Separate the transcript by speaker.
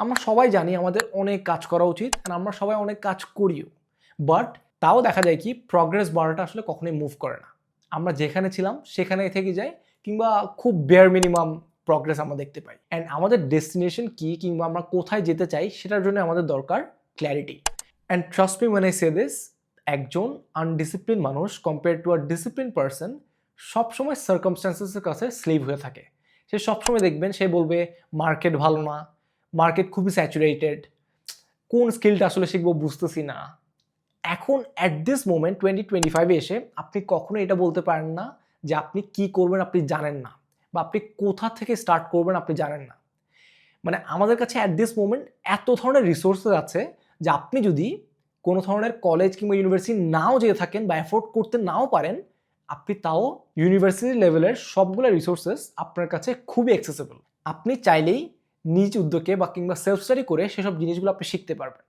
Speaker 1: আমরা সবাই জানি আমাদের অনেক কাজ করা উচিত, আর আমরা সবাই অনেক কাজ করিও। বাট তাও দেখা যায় কি প্রগ্রেস বারটা আসলে কখনোই মুভ করে না। আমরা যেখানে ছিলাম সেখানেই থেকে যাই, কিংবা খুব বেয়ার মিনিমাম প্রগ্রেস আমরা দেখতে পাই। অ্যান্ড আমাদের ডেস্টিনেশন কি কিংবা আমরা কোথায় যেতে চাই সেটার জন্য আমাদের দরকার clarity. And trust me when I say this, একজন আনডিসিপ্লিন মানুষ compare to a discipline person সবসময় সার্কামস্ট্যান্সেসের কাছে স্লিভ হয়ে থাকে। সে সবসময় দেখবেন সে বলবে মার্কেট ভালো না, মার্কেট খুবই স্যাচুরেটেড, কোন স্কিলটা আসলে শিখবো বুঝতেছি না। এখন অ্যাট দিস মোমেন্ট 2025-এ এসে আপনি কখনো এটা বলতে পারেন না যে আপনি কি করবেন আপনি জানেন না, বা আপনি কোথা থেকে স্টার্ট করবেন আপনি জানেন না। মানে আমাদের কাছে অ্যাট দিস মোমেন্ট এত ধরনের রিসোর্সেস আছে যে আপনি যদি কোনো ধরনের কলেজ কিংবা ইউনিভার্সিটি নাও যেয়ে থাকেন বা অ্যাফোর্ড করতে নাও পারেন, আপনি তাও ইউনিভার্সিটি লেভেলের সবগুলো রিসোর্সেস আপনার কাছে খুবই অ্যাক্সেসেবল। আপনি চাইলেই নিজ উদ্যোগে বা কিংবা সেলফ স্টাডি করে সেসব জিনিসগুলো আপনি শিখতে পারবেন।